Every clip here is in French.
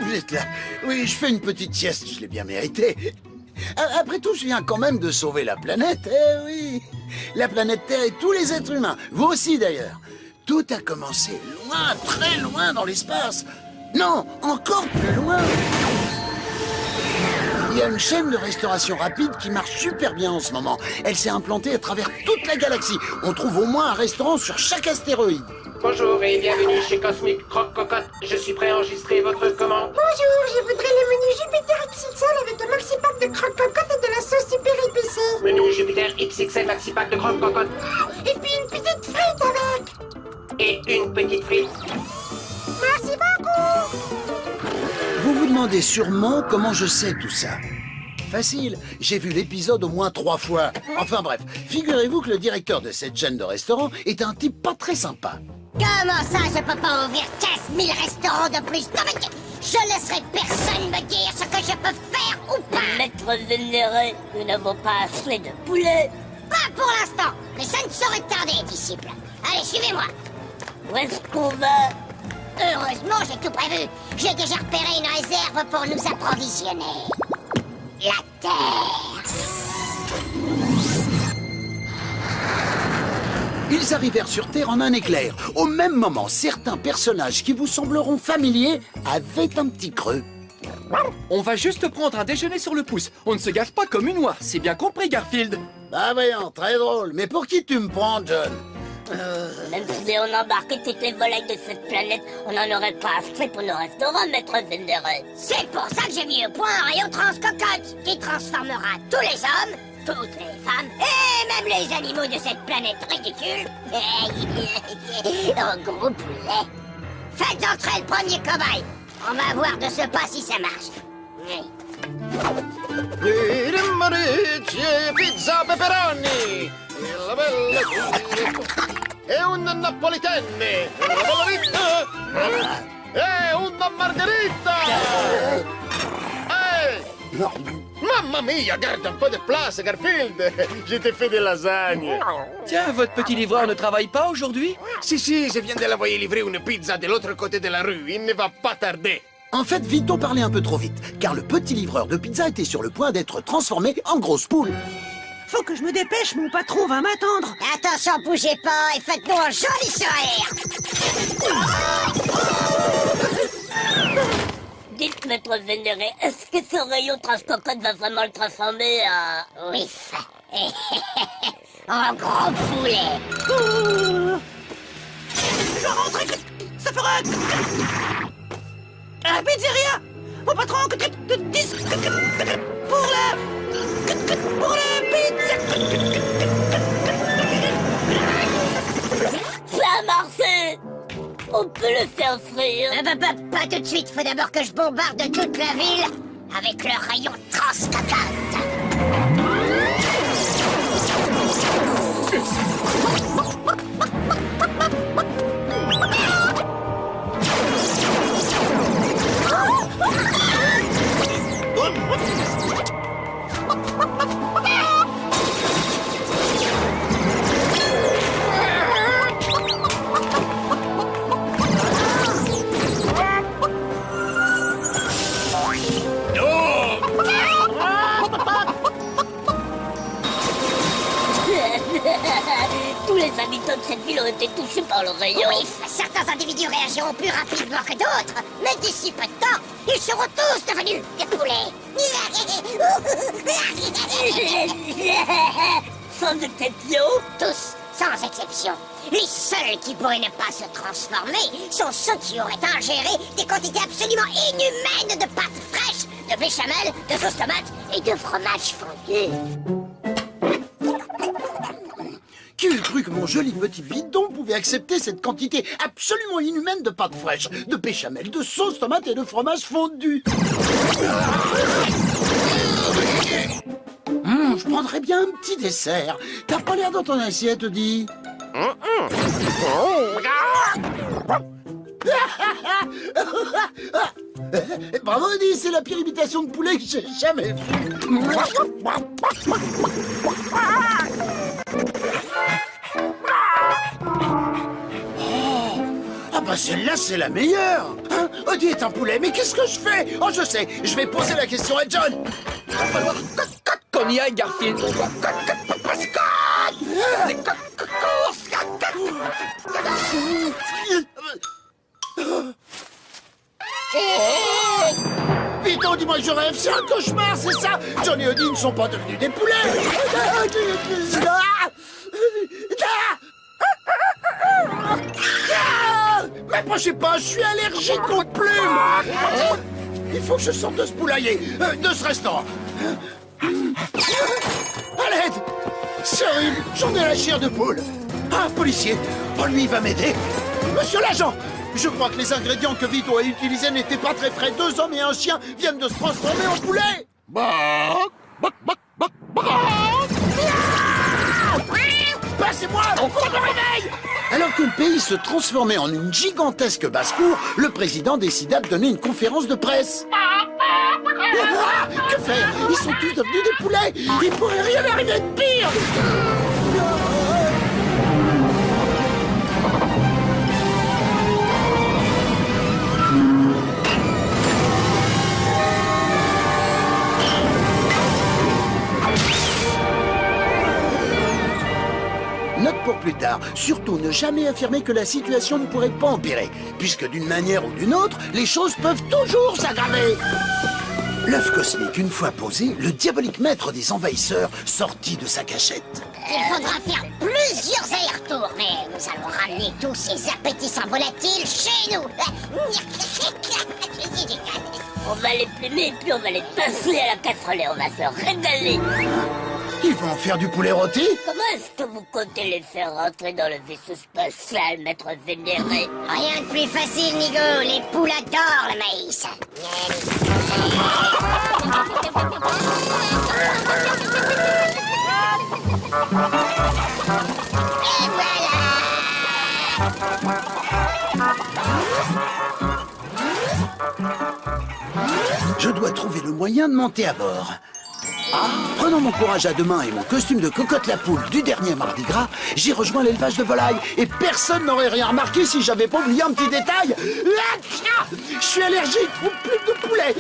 vous êtes là. Oui, je fais une petite sieste, je l'ai bien mérité. Après tout, je viens quand même de sauver la planète. Eh oui, la planète Terre et tous les êtres humains. Vous aussi d'ailleurs. Tout a commencé loin, très loin dans l'espace. Non, encore plus loin. Il y a une chaîne de restauration rapide qui marche super bien en ce moment. Elle s'est implantée à travers toute la galaxie. On trouve au moins un restaurant sur chaque astéroïde. Bonjour et bienvenue chez Cosmic Croque Cocotte. Je suis prêt à enregistrer votre commande. Bonjour, je voudrais le menu Jupiter XXL avec un maxi pack de croque cocotte et de la sauce super épicée. Menu Jupiter XXL Maxi Pack de Croque Cocotte. Et puis une petite frite avec. Et une petite frite. Merci beaucoup. Vous vous demandez sûrement comment je sais tout ça. Facile, j'ai vu l'épisode au moins 3 fois. Enfin bref, figurez-vous que le directeur de cette chaîne de restaurants est un type pas très sympa. Comment ça, je peux pas ouvrir 15 000 restaurants de plus? Non mais je laisserai personne me dire ce que je peux faire ou pas. Maître vénéré, nous n'avons pas assez de poulet. Pas pour l'instant, mais ça ne saurait tarder, disciple. Allez, suivez-moi. Où est-ce qu'on va? Heureusement, j'ai tout prévu. J'ai déjà repéré une réserve pour nous approvisionner. La Terre. Ils arrivèrent sur Terre en un éclair. Au même moment, certains personnages qui vous sembleront familiers avaient un petit creux. On va juste prendre un déjeuner sur le pouce. On ne se gaffe pas comme une oie. C'est bien compris, Garfield. Bah voyons, très drôle. Mais pour qui tu me prends, John? Même si on embarquait toutes les volailles de cette planète, on n'en aurait pas assez pour nos restaurants, maître vénéré. C'est pour ça que j'ai mis au point un rayon transcocotte qui transformera tous les hommes, toutes les femmes et même les animaux de cette planète ridicule en gros poulets. Faites entrer le premier cobaye. On va voir de ce pas si ça marche. Oui. Pizza pepperoni! La bella e un napolitane! La ballerina! E una margherita! Mamma mia, garde un peu de place, Garfield! Je t'ai fait des lasagnes! Tiens, votre petit livreur ne travaille pas aujourd'hui? Si, je viens de l'envoyer livrer une pizza de l'autre côté de la rue. Il ne va pas tarder. En fait, Vito parlait un peu trop vite, car le petit livreur de pizza était sur le point d'être transformé en grosse poule. Faut que je me dépêche, mon patron va m'attendre. Attention, bougez pas et faites-nous un joli sourire. Dites, maître vénéré, est-ce que ce rayon transcocotte va vraiment le transformer en... Oui, en gros poulet. Je dois rentrer, ça fera... À la pizzeria. Mon patron, pour la pizza. Ça a marché! On peut le faire frire. Pas tout de suite, faut d'abord que je bombarde toute la ville avec le rayon transcocotte. Tous les habitants de cette ville ont été touchés par le rayon. Oui, certains individus réagiront plus rapidement que d'autres, mais d'ici peu de temps, ils seront tous devenus des poulets. Sans exception. Tous, sans exception. Les seuls qui pourraient ne pas se transformer sont ceux qui auraient ingéré des quantités absolument inhumaines de pâtes fraîches, de béchamel, de sauce tomate et de fromage fondu. Qui eût cru que mon joli petit bidon pouvait accepter cette quantité absolument inhumaine de pâtes fraîches, de béchamel, de sauce tomate et de fromage fondu? Je prendrais bien un petit dessert. T'as pas l'air dans ton assiette, dis. Bravo, Eddie, c'est la pire imitation de poulet que j'ai jamais vue. Ah bah celle-là, c'est la meilleure. Hein? Odie est un poulet, mais qu'est-ce que je fais? Oh, je sais, je vais poser la question à John. Va falloir Qu'on y aille, Garfield. Vite, on dis-moi que je rêve, c'est un cauchemar, c'est ça? John et Odie ne sont pas devenus des poulets. M'approchez pas, je suis allergique aux plumes. Il faut que je sorte de ce poulailler, de ce restaurant. À l'aide! C'est horrible, j'en ai la chair de poule. Un policier, oh lui il va m'aider. Monsieur l'agent, je crois que les ingrédients que Vito a utilisés n'étaient pas très frais. 2 hommes et un chien viennent de se transformer en poulet. Passez-moi, on me réveille! Alors que le pays se transformait en une gigantesque basse-cour, le président décida de donner une conférence de presse. Ah, que faire? Ils sont tous devenus des poulets. Il pourrait rien arriver de pire. Note pour plus tard, surtout ne jamais affirmer que la situation ne pourrait pas empirer, puisque d'une manière ou d'une autre, les choses peuvent toujours s'aggraver. L'œuf cosmique, une fois posé, le diabolique maître des envahisseurs sortit de sa cachette. Il faudra faire plusieurs allers-retours, mais nous allons ramener tous ces appétissants volatiles chez nous. On va les plumer, puis on va les passer à la casserole et on va se régaler. Ils vont en faire du poulet rôti? Comment est-ce que vous comptez les faire rentrer dans le vaisseau spatial, maître vénéré? Rien de plus facile, Nigo. Les poules adorent le maïs. Et voilà! Je dois trouver le moyen de monter à bord. Prenant mon courage à deux mains et mon costume de cocotte la poule du dernier Mardi Gras, j'ai rejoint l'élevage de volailles et personne n'aurait rien remarqué si j'avais pas oublié un petit détail. Je suis allergique aux plumes de poulet.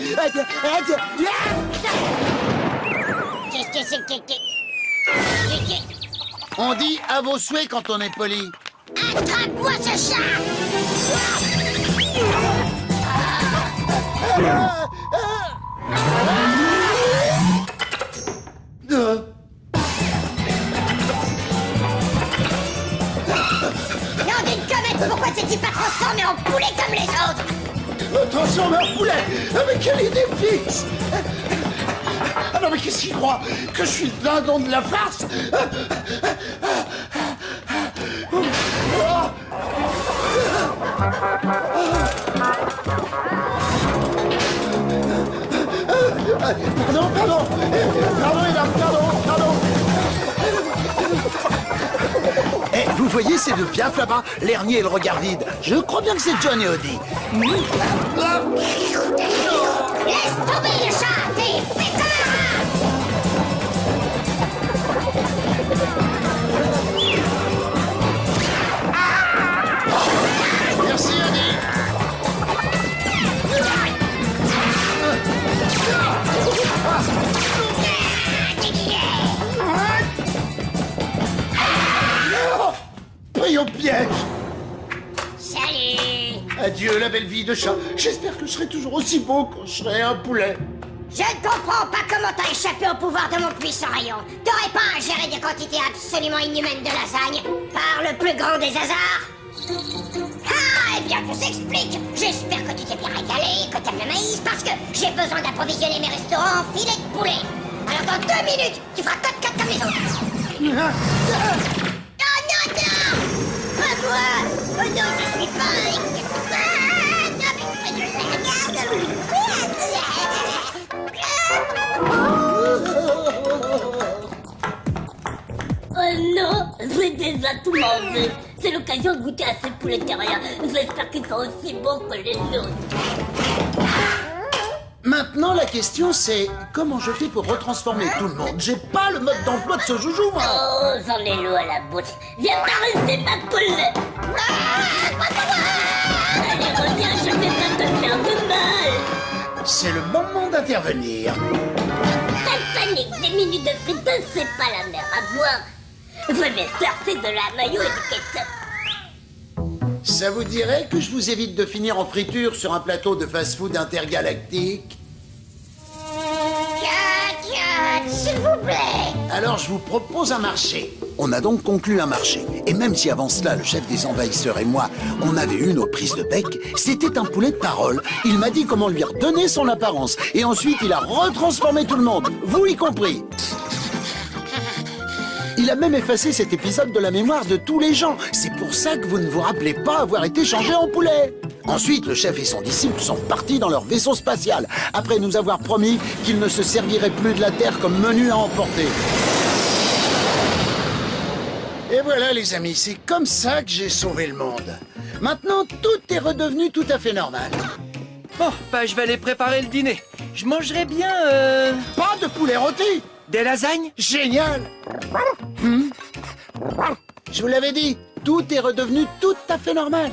Qu'est-ce que c'est que... On dit à vos souhaits quand on est poli. Attrape-moi ce chat! Non, d'une comète, pourquoi s'est-il pas transformé en poulet comme les autres? Transformé en poulet. Mais quelle idée fixe! Ah non, mais qu'est-ce qu'il croit? Que je suis le dindon de la farce? Pardon. Eh, vous voyez ces deux piafs là-bas? L'hernier et le regard vide. Je crois bien que c'est John et Odie. Laisse tomber le chat! T'es fait comme un rat! Merci, Odie. Pris au piège. Salut! Adieu la belle vie de chat. J'espère que je serai toujours aussi beau quand je serai un poulet. Je ne comprends pas comment t'as échappé au pouvoir de mon puissant rayon. T'aurais pas ingéré des quantités absolument inhumaines de lasagne par le plus grand des hasards? Ah, eh bien, tout s'explique. J'espère que tu t'es bien régalé, que t'aimes le maïs, parce que j'ai besoin d'approvisionner mes restaurants en filets de poulet. Alors dans 2 minutes, tu feras 4 comme les autres. Oh non! Pas moi! Oh non, je suis pas... Oh non, j'ai déjà tout mangé. C'est l'occasion de goûter à ces poulets terriens. J'espère qu'ils sont aussi bons que les nôtres. Maintenant, la question c'est comment je fais pour retransformer tout le monde? J'ai pas le mode d'emploi de ce joujou, moi. Oh, j'en ai l'eau à la bouche. Viens par ici, ma poule. c'est le moment d'intervenir. Pas de panique, des minutes de friteuse, c'est pas la mer à boire. Venez surfer de la mayo et du ketchup. Ça vous dirait que je vous évite de finir en friture sur un plateau de fast-food intergalactique? S'il vous plaît. Alors je vous propose un marché. On a donc conclu un marché. Et même si avant cela, le chef des envahisseurs et moi, on avait eu nos prises de bec, c'était un poulet de parole. Il m'a dit comment lui redonner son apparence. Et ensuite, il a retransformé tout le monde, vous y compris. Il a même effacé cet épisode de la mémoire de tous les gens. C'est pour ça que vous ne vous rappelez pas avoir été changé en poulet. Ensuite, le chef et son disciple sont repartis dans leur vaisseau spatial, après nous avoir promis qu'ils ne se serviraient plus de la Terre comme menu à emporter. Et voilà les amis, c'est comme ça que j'ai sauvé le monde. Maintenant, tout est redevenu tout à fait normal. Bon, bah je vais aller préparer le dîner. Je mangerai bien, Pas de poulet rôti! des lasagnes. Génial! Je vous l'avais dit, tout est redevenu tout à fait normal.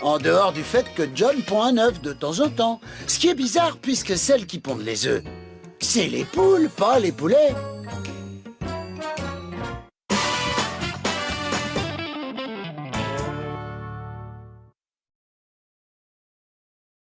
En dehors du fait que John pond un œuf de temps en temps. Ce qui est bizarre puisque celles qui pondent les œufs, c'est les poules, pas les poulets.